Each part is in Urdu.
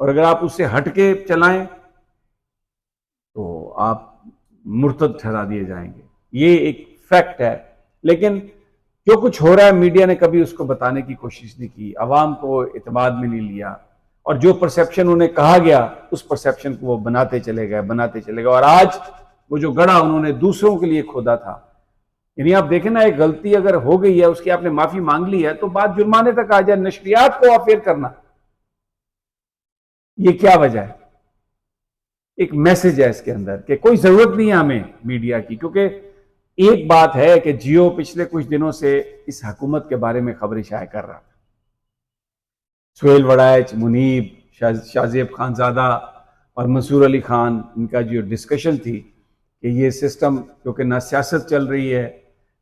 اور اگر آپ اس سے ہٹ کے چلائیں تو آپ مرتد ٹھہرا دیے جائیں گے. یہ ایک فیکٹ ہے. لیکن جو کچھ ہو رہا ہے میڈیا نے کبھی اس کو بتانے کی کوشش نہیں کی، عوام کو اعتماد میں نہیں لیا، اور جو پرسیپشن انہیں کہا گیا اس پرسیپشن کو وہ بناتے چلے گئے. اور آج وہ جو گڑھا انہوں نے دوسروں کے لیے کھودا تھا، یعنی آپ دیکھیں نا، ایک غلطی اگر ہو گئی ہے، اس کی آپ نے معافی مانگ لی ہے، تو بات جرمانے تک آ جائے، نشریات کو افیئر کرنا، یہ کیا وجہ ہے؟ ایک میسج ہے اس کے اندر کہ کوئی ضرورت نہیں ہے ہمیں میڈیا کی. کیونکہ ایک بات ہے کہ جیو پچھلے کچھ دنوں سے اس حکومت کے بارے میں خبریں شائع کر رہا تھا. سہیل وڑائچ، منیب، شاہ زیب خانزادہ اور منصور علی خان، ان کا جو ڈسکشن تھی کہ یہ سسٹم کیونکہ نہ سیاست چل رہی ہے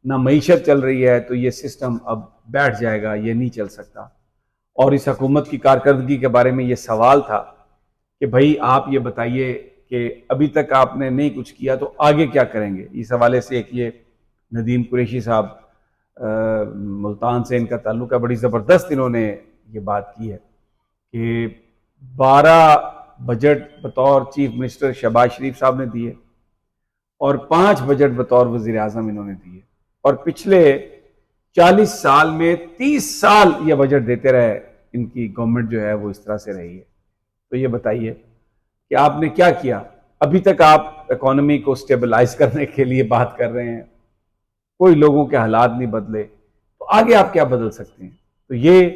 نہ معیشت چل رہی ہے، تو یہ سسٹم اب بیٹھ جائے گا، یہ نہیں چل سکتا. اور اس حکومت کی کارکردگی کے بارے میں یہ سوال تھا کہ بھائی آپ یہ بتائیے کہ ابھی تک آپ نے نہیں کچھ کیا تو آگے کیا کریں گے. اس حوالے سے ایک یہ ندیم قریشی صاحب ملتان سے ان کا تعلق ہے، بڑی زبردست انہوں نے یہ بات کی ہے کہ 12 بجٹ بطور چیف منسٹر شہباز شریف صاحب نے دیے اور 5 بجٹ بطور وزیر اعظم انہوں نے دیے، اور پچھلے 40 سال میں 30 سال یہ بجٹ دیتے رہے. ان کی گورنمنٹ جو ہے وہ اس طرح سے رہی ہے. تو یہ بتائیے کہ آپ نے کیا کیا؟ ابھی تک آپ اکانومی کو سٹیبلائز کرنے کے لیے بات کر رہے ہیں، کوئی لوگوں کے حالات نہیں بدلے، تو آگے آپ کیا بدل سکتے ہیں؟ تو یہ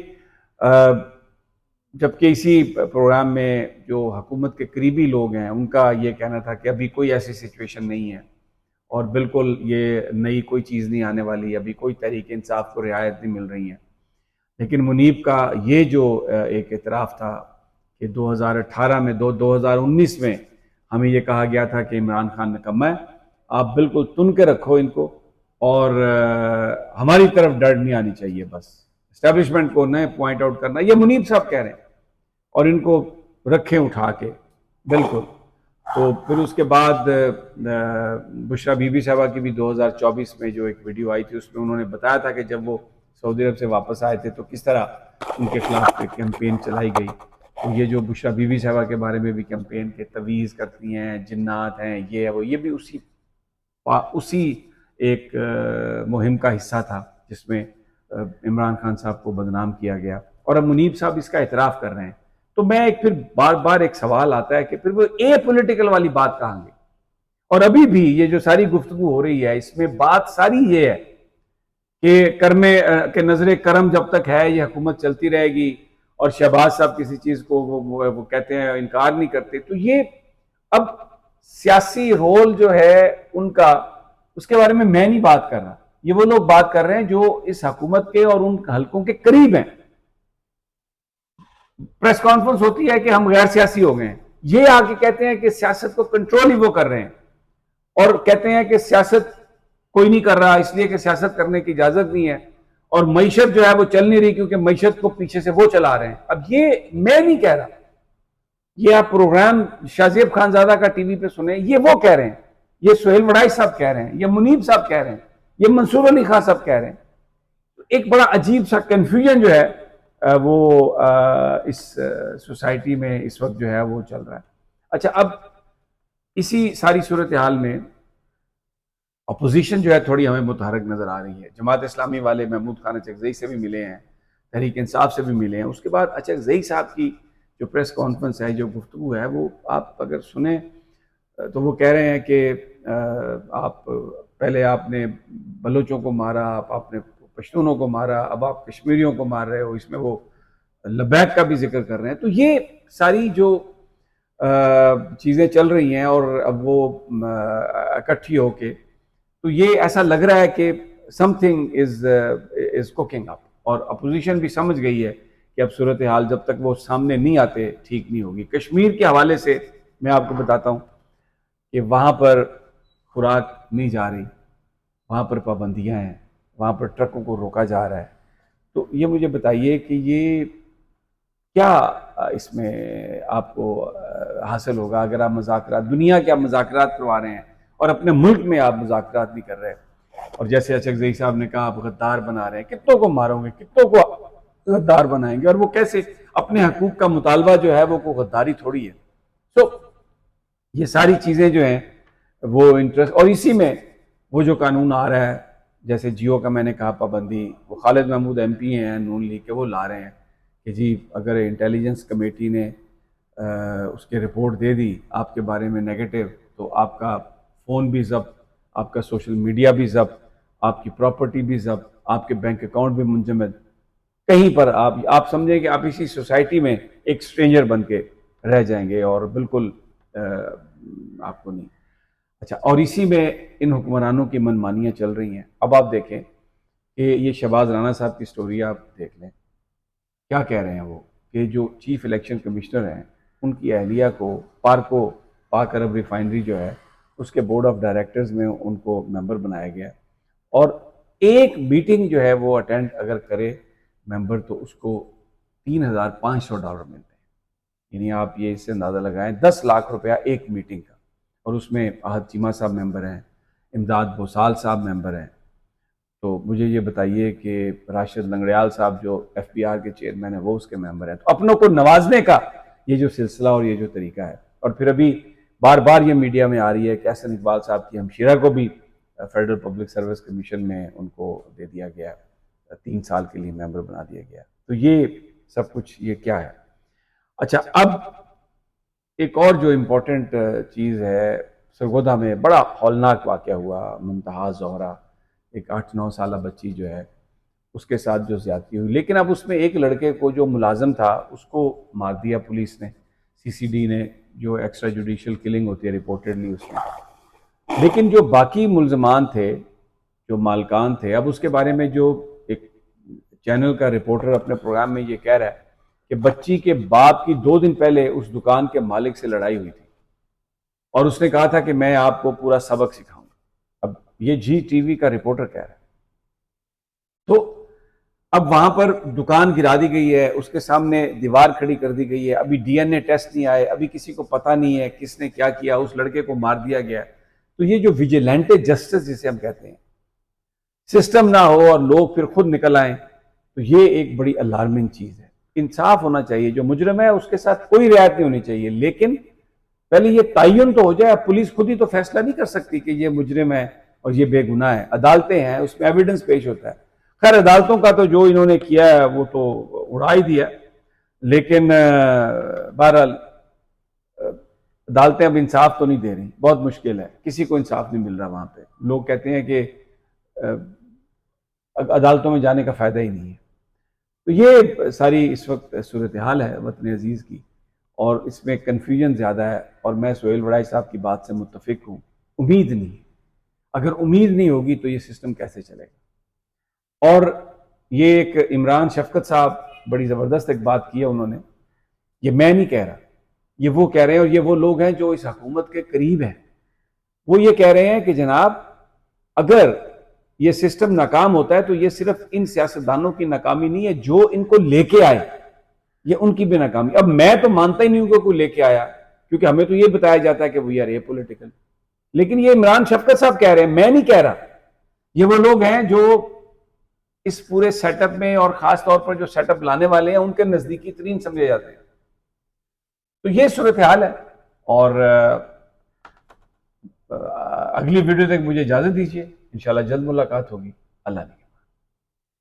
جبکہ اسی پروگرام میں جو حکومت کے قریبی لوگ ہیں ان کا یہ کہنا تھا کہ ابھی کوئی ایسی سچویشن نہیں ہے اور بالکل یہ نئی کوئی چیز نہیں آنے والی، ابھی کوئی تحریک انصاف کو رعایت نہیں مل رہی ہیں. لیکن منیب کا یہ جو ایک اعتراف تھا کہ 2018 میں 2019 میں ہمیں یہ کہا گیا تھا کہ عمران خان نکما ہے، آپ بالکل تن کے رکھو ان کو، اور ہماری طرف ڈر نہیں آنی چاہیے، بس اسٹیبلشمنٹ کو نہ پوائنٹ آؤٹ کرنا. یہ منیب صاحب کہہ رہے ہیں اور ان کو رکھیں اٹھا کے بالکل. تو پھر اس کے بعد بشرا بی بی صاحبہ کی بھی 2024 میں جو ایک ویڈیو آئی تھی، اس میں انہوں نے بتایا تھا کہ جب وہ سعودی عرب سے واپس آئے تھے تو کس طرح ان کے خلاف ایک کیمپین چلائی گئی. تو یہ جو بشرا بی بی صاحبہ کے بارے میں بھی کیمپین کے تویز کرتی ہیں، جنات ہیں، یہ ہے وہ، یہ بھی اسی ایک مہم کا حصہ تھا جس میں عمران خان صاحب کو بدنام کیا گیا. اور اب منیب صاحب اس کا اعتراف کر رہے ہیں. تو میں ایک پھر بار بار ایک سوال آتا ہے کہ پھر وہ پولیٹیکل والی بات کہاں گئی؟ اور ابھی بھی یہ جو ساری گفتگو ہو رہی ہے اس میں بات ساری یہ ہے کہ نظر کرم جب تک ہے یہ حکومت چلتی رہے گی، اور شہباز صاحب کسی چیز کو وہ کہتے ہیں، انکار نہیں کرتے. تو یہ اب سیاسی رول جو ہے ان کا، اس کے بارے میں نہیں بات کر رہا. یہ وہ لوگ بات کر رہے ہیں جو اس حکومت کے اور ان حلقوں کے قریب ہیں. پریس کانفرنس ہوتی ہے کہ ہم غیر سیاسی ہو گئے ہیں، یہ آ کے کہتے ہیں کہ سیاست کو کنٹرول ہی وہ کر رہے ہیں، اور کہتے ہیں کہ سیاست کوئی نہیں کر رہا اس لیے کہ سیاست کرنے کی اجازت نہیں ہے، اور معیشت جو ہے وہ چل نہیں رہی کیونکہ معیشت کو پیچھے سے وہ چلا رہے ہیں. اب یہ میں نہیں کہہ رہا، یہ آپ پروگرام شاہ زیب خانزادہ کا ٹی وی پہ سنیں، یہ وہ کہہ رہے ہیں، یہ سہیل وڑائی صاحب کہہ رہے ہیں، یہ منیب صاحب کہہ رہے ہیں، یہ منصور علی خان صاحب کہہ رہے ہیں. ایک بڑا عجیب سا کنفیوژن جو ہے وہ اس سوسائٹی میں اس وقت جو ہے وہ چل رہا ہے. اچھا، اب اسی ساری صورتحال میں اپوزیشن جو ہے تھوڑی ہمیں متحرک نظر آ رہی ہے. جماعت اسلامی والے محمود خان اچکزئی سے بھی ملے ہیں، تحریک انصاف سے بھی ملے ہیں. اس کے بعد اچکزئی صاحب کی جو پریس کانفرنس ہے، جو گفتگو ہے، وہ آپ اگر سنیں تو وہ کہہ رہے ہیں کہ آپ پہلے آپ نے بلوچوں کو مارا، آپ نے پشتونوں کو مارا، اب آپ کشمیریوں کو مار رہے ہو. اس میں وہ لبیک کا بھی ذکر کر رہے ہیں. تو یہ ساری جو چیزیں چل رہی ہیں اور اب وہ اکٹھی ہو کے، تو یہ ایسا لگ رہا ہے کہ سم تھنگ از کوکنگ اپ، اور اپوزیشن بھی سمجھ گئی ہے کہ اب صورتحال جب تک وہ سامنے نہیں آتے ٹھیک نہیں ہوگی. کشمیر کے حوالے سے میں آپ کو بتاتا ہوں کہ وہاں پر خوراک نہیں جا رہی، وہاں پر پابندیاں ہیں، وہاں پر ٹرکوں کو روکا جا رہا ہے. تو یہ مجھے بتائیے کہ یہ کیا اس میں آپ کو حاصل ہوگا اگر آپ مذاکرات، دنیا کے آپ مذاکرات کروا رہے ہیں اور اپنے ملک میں آپ مذاکرات نہیں کر رہے. اور جیسے اچکزئی صاحب نے کہا آپ غدار بنا رہے ہیں، کتنوں کو مارو گے، کتنوں کو غدار بنائیں گے، اور وہ کیسے؟ اپنے حقوق کا مطالبہ جو ہے وہ کوئی غداری تھوڑی ہے. تو یہ ساری چیزیں جو ہیں وہ انٹرسٹ، اور اسی میں وہ جو قانون آ رہا ہے جیسے جیو کا میں نے کہا پابندی، وہ خالد محمود ایم پی ہیں نون لیگ کے، وہ لا رہے ہیں کہ جی اگر انٹیلیجنس کمیٹی نے اس کے رپورٹ دے دی آپ کے بارے میں نیگیٹو، تو آپ کا فون بھی ضبط، آپ کا سوشل میڈیا بھی ضبط، آپ کی پراپرٹی بھی ضبط، آپ کے بینک اکاؤنٹ بھی منجمد. کہیں پر آپ سمجھیں کہ آپ اسی سوسائٹی میں ایک اسٹرینجر بن کے رہ جائیں گے اور بالکل آپ کو نہیں. اچھا، اور اسی میں ان حکمرانوں کی منمانیاں چل رہی ہیں. اب آپ دیکھیں کہ یہ شہباز رانا صاحب کی سٹوری آپ دیکھ لیں، کیا کہہ رہے ہیں وہ کہ جو چیف الیکشن کمشنر ہیں ان کی اہلیہ کو پاک عرب ریفائنری جو ہے اس کے بورڈ آف ڈائریکٹرز میں ان کو ممبر بنایا گیا، اور ایک میٹنگ جو ہے وہ اٹینڈ اگر کرے ممبر تو اس کو $3,500 ملتے ہیں. یعنی آپ یہ اس سے اندازہ لگائیں 10 لاکھ روپیہ ایک میٹنگ کا. اور اس میں احد چیمہ صاحب ممبر ہیں، امداد بھوسال صاحب ممبر ہیں. تو مجھے یہ بتائیے کہ راشد لنگڑیال صاحب جو ایف بی آر کے چیئرمین ہیں وہ اس کے ممبر ہیں. تو اپنوں کو نوازنے کا یہ جو سلسلہ اور یہ جو طریقہ ہے، اور پھر ابھی بار بار یہ میڈیا میں آ رہی ہے کہ احسن اقبال صاحب کی ہمشیرہ کو بھی فیڈرل پبلک سروس کمیشن میں ان کو دے دیا گیا، 3 سال کے لیے ممبر بنا دیا گیا. تو یہ سب کچھ یہ کیا ہے؟ اچھا، اب ایک اور جو امپورٹنٹ چیز ہے، سرگودا میں بڑا ہولناک واقعہ ہوا. منتہا زہرا ایک 8-9 سالہ بچی جو ہے اس کے ساتھ جو زیادتی ہوئی، لیکن اب اس میں ایک لڑکے کو جو ملازم تھا اس کو مار دیا پولیس نے، CCD نے، جو ایکسٹرا جوڈیشل کلنگ ہوتی ہے رپورٹڈلی اس میں. لیکن جو باقی ملزمان تھے، جو مالکان تھے، اب اس کے بارے میں جو ایک چینل کا رپورٹر اپنے پروگرام میں یہ کہہ رہا ہے کہ بچی کے باپ کی 2 دن پہلے اس دکان کے مالک سے لڑائی ہوئی تھی اور اس نے کہا تھا کہ میں آپ کو پورا سبق سکھاؤں گا. اب یہ جی ٹی وی کا رپورٹر کہہ رہا ہے. تو اب وہاں پر دکان گرا دی گئی ہے، اس کے سامنے دیوار کھڑی کر دی گئی ہے، ابھی DNA ٹیسٹ نہیں آئے، ابھی کسی کو پتہ نہیں ہے کس نے کیا کیا، اس لڑکے کو مار دیا گیا. تو یہ جو ویجیلنٹ جسٹس جسے ہم کہتے ہیں، سسٹم نہ ہو اور لوگ پھر خود نکل آئیں، تو یہ ایک بڑی الارمنگ چیز ہے. انصاف ہونا چاہیے، جو مجرم ہے اس کے ساتھ کوئی رعایت نہیں ہونی چاہیے، لیکن پہلے یہ تعین تو ہو جائے. پولیس خود ہی تو فیصلہ نہیں کر سکتی کہ یہ مجرم ہے اور یہ بے گناہ ہے. عدالتیں ہیں، اس میں ایویڈنس پیش ہوتا ہے. خیر عدالتوں کا تو جو انہوں نے کیا ہے وہ تو اڑا ہی دیا، لیکن بہرحال عدالتیں اب انصاف تو نہیں دے رہی، بہت مشکل ہے، کسی کو انصاف نہیں مل رہا وہاں پہ. لوگ کہتے ہیں کہ عدالتوں میں جانے کا فائدہ ہی نہیں ہے. تو یہ ساری اس وقت صورتحال ہے وطن عزیز کی، اور اس میں کنفیوژن زیادہ ہے. اور میں سہیل وڑائی صاحب کی بات سے متفق ہوں، امید نہیں. اگر امید نہیں ہوگی تو یہ سسٹم کیسے چلے گا؟ اور یہ ایک عمران شفقت صاحب بڑی زبردست ایک بات کی ہے انہوں نے، یہ میں نہیں کہہ رہا، یہ وہ کہہ رہے ہیں، اور یہ وہ لوگ ہیں جو اس حکومت کے قریب ہیں. وہ یہ کہہ رہے ہیں کہ جناب اگر یہ سسٹم ناکام ہوتا ہے تو یہ صرف ان سیاستدانوں کی ناکامی نہیں ہے، جو ان کو لے کے آئے یہ ان کی بھی ناکامی. اب میں تو مانتا ہی نہیں ہوں کہ کوئی لے کے آیا، کیونکہ ہمیں تو یہ بتایا جاتا ہے کہ وی آر اے پولیٹیکل. لیکن یہ عمران شفقت صاحب کہہ رہے ہیں، میں نہیں کہہ رہا. یہ وہ لوگ ہیں جو اس پورے سیٹ اپ میں، اور خاص طور پر جو سیٹ اپ لانے والے ہیں ان کے نزدیکی ترین سمجھے جاتے ہیں. تو یہ صورتحال ہے. اور اگلی ویڈیو تک مجھے اجازت دیجیے، انشاءاللہ جلد ملاقات ہوگی. اللہ نے